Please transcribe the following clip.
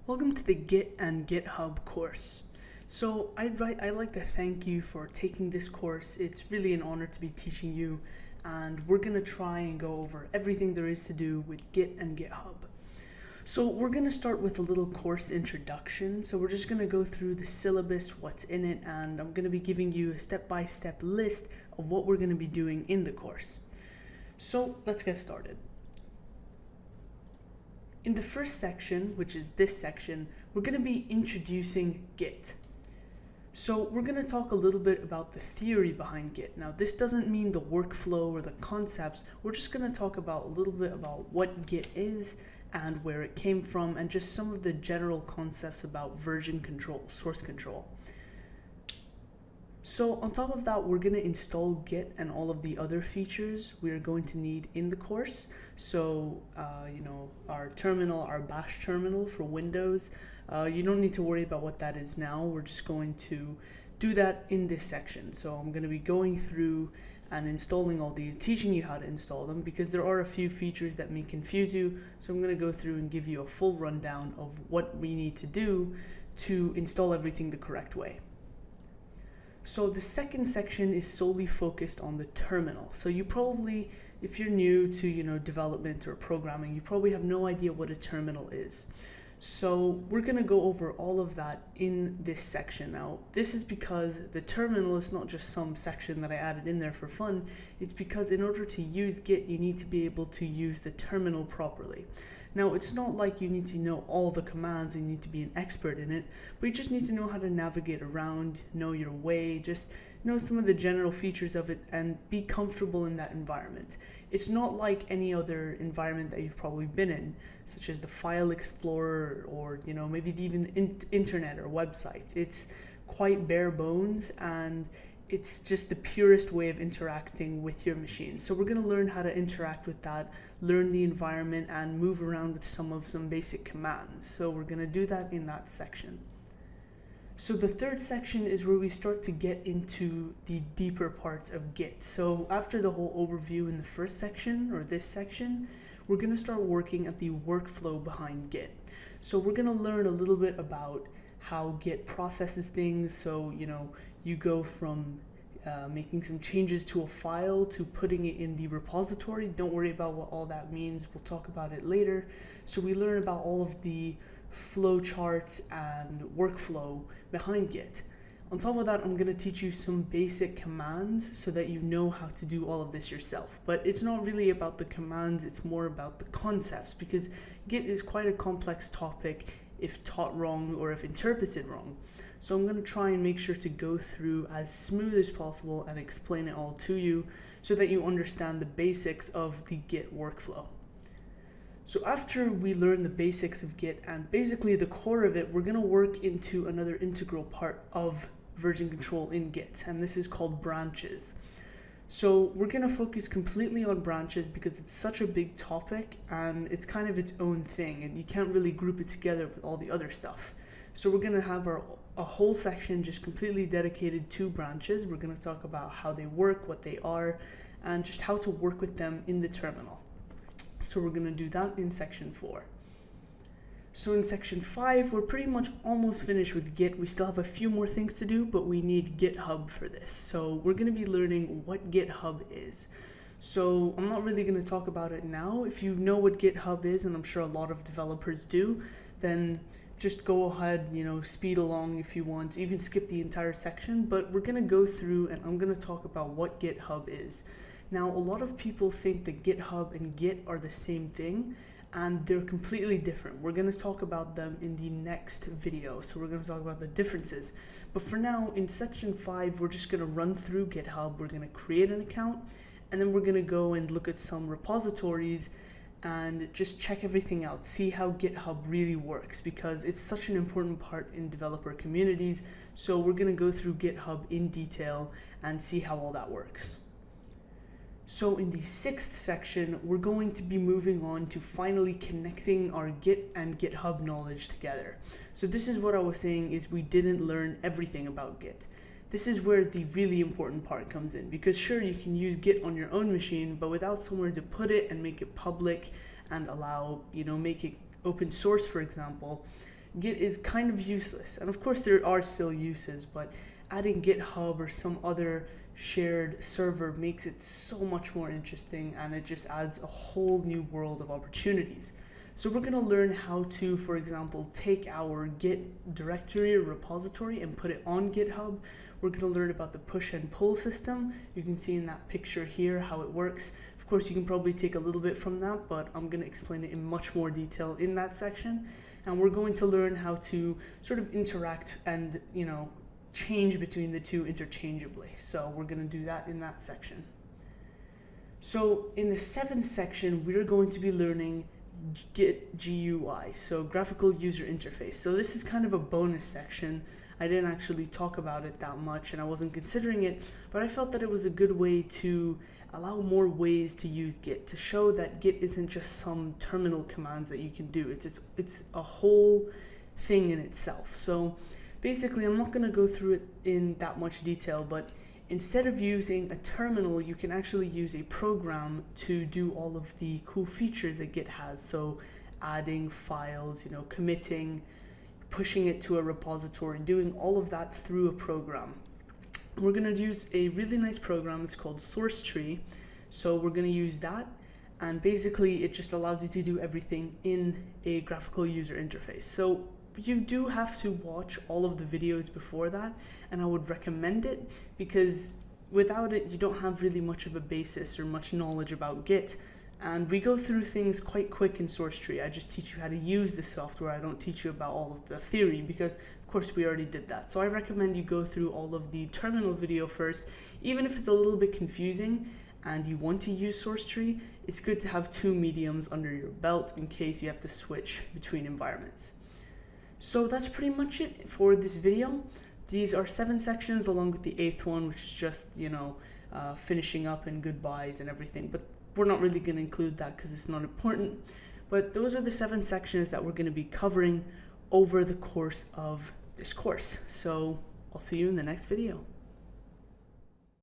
Welcome to the Git and GitHub course. So I'd like to thank you for taking this course. It's really an honor to be teaching you, and we're going to try and go over everything there is to do with Git and GitHub. So we're going to start with a little course introduction. So we're just going to go through the syllabus, what's in it, and I'm going to be giving you a step-by-step list of what we're going to be doing in the course. So let's get started. In the first section, which is this section, we're going to be introducing Git. So we're going to talk a little bit about the theory behind Git. Now, this doesn't mean the workflow or the concepts. We're just going to talk about a little bit about what Git is and where it came from, and just some of the general concepts about version control, source control. So on top of that, we're going to install Git and all of the other features we are going to need in the course. So, our terminal, our bash terminal for Windows, you don't need to worry about what that is now. We're just going to do that in this section. So I'm going to be going through and installing all these, teaching you how to install them, because there are a few features that may confuse you. So I'm going to go through and give you a full rundown of what we need to do to install everything the correct way. So the second section is solely focused on the terminal. So you probably, if you're new to development or programming, you probably have no idea what a terminal is. So we're going to go over all of that in this section. Now, this is because the terminal is not just some section that I added in there for fun. It's because in order to use Git, you need to be able to use the terminal properly. Now, it's not like you need to know all the commands and you need to be an expert in it, but you just need to know how to navigate around, know your way, just know some of the general features of it and be comfortable in that environment. It's not like any other environment that you've probably been in, such as the File Explorer or maybe even the internet or websites. It's quite bare bones, and it's just the purest way of interacting with your machine. So we're going to learn how to interact with that, learn the environment, and move around with some basic commands. So we're going to do that in that section. So the third section is where we start to get into the deeper parts of Git. So after the whole overview in the first section, or this section, we're going to start working at the workflow behind Git. So we're going to learn a little bit about how Git processes things. So, you go from making some changes to a file to putting it in the repository. Don't worry about what all that means. We'll talk about it later. So we learn about all of the flow charts and workflow behind Git. On top of that, I'm going to teach you some basic commands so that you know how to do all of this yourself. But it's not really about the commands, it's more about the concepts, because Git is quite a complex topic if taught wrong or if interpreted wrong. So I'm going to try and make sure to go through as smooth as possible and explain it all to you so that you understand the basics of the Git workflow. So after we learn the basics of Git and basically the core of it, we're going to work into another integral part of version control in Git, and this is called branches. So we're going to focus completely on branches because it's such a big topic and it's kind of its own thing, and you can't really group it together with all the other stuff. So we're going to have a whole section just completely dedicated to branches. We're going to talk about how they work, what they are, and just how to work with them in the terminal. So we're going to do that in section 4. So in section 5, we're pretty much almost finished with Git. We still have a few more things to do, but we need GitHub for this. So we're going to be learning what GitHub is. So I'm not really going to talk about it now. If you know what GitHub is, and I'm sure a lot of developers do, then just go ahead, speed along if you want, even skip the entire section. But we're going to go through and I'm going to talk about what GitHub is. Now, a lot of people think that GitHub and Git are the same thing, and they're completely different. We're going to talk about them in the next video, so we're going to talk about the differences. But for now, in section 5, we're just going to run through GitHub. We're going to create an account, and then we're going to go and look at some repositories and just check everything out, see how GitHub really works, because it's such an important part in developer communities. So we're going to go through GitHub in detail and see how all that works. So in the 6th section, we're going to be moving on to finally connecting our Git and GitHub knowledge together. So this is what I was saying, is we didn't learn everything about Git. This is where the really important part comes in, because sure, you can use Git on your own machine, but without somewhere to put it and make it public and allow, make it open source, for example, Git is kind of useless. And of course there are still uses, but adding GitHub or some other shared server makes it so much more interesting, and it just adds a whole new world of opportunities. So we're going to learn how to, for example, take our Git directory or repository and put it on GitHub. We're going to learn about the push and pull system. You can see in that picture here how it works. Of course, you can probably take a little bit from that, but I'm going to explain it in much more detail in that section. And we're going to learn how to sort of interact and, change between the two interchangeably. So we're going to do that in that section. So in the 7th section, we're going to be learning Git GUI, so graphical user interface. So this is kind of a bonus section. I didn't actually talk about it that much, and I wasn't considering it, but I felt that it was a good way to allow more ways to use Git, to show that Git isn't just some terminal commands that you can do. It's a whole thing in itself. So basically, I'm not going to go through it in that much detail, but instead of using a terminal, you can actually use a program to do all of the cool features that Git has. So adding files, committing, pushing it to a repository, doing all of that through a program. We're going to use a really nice program. It's called SourceTree. So we're going to use that. And basically, it just allows you to do everything in a graphical user interface. So you do have to watch all of the videos before that, and I would recommend it, because without it you don't have really much of a basis or much knowledge about Git. And we go through things quite quick in SourceTree. I just teach you how to use the software. I don't teach you about all of the theory, because of course we already did that. So I recommend you go through all of the terminal video first. Even if it's a little bit confusing and you want to use SourceTree, it's good to have 2 mediums under your belt in case you have to switch between environments. So that's pretty much it for this video. These are 7 sections along with the 8th one, which is just, finishing up and goodbyes and everything. But we're not really going to include that because it's not important. But those are the 7 sections that we're going to be covering over the course of this course. So I'll see you in the next video.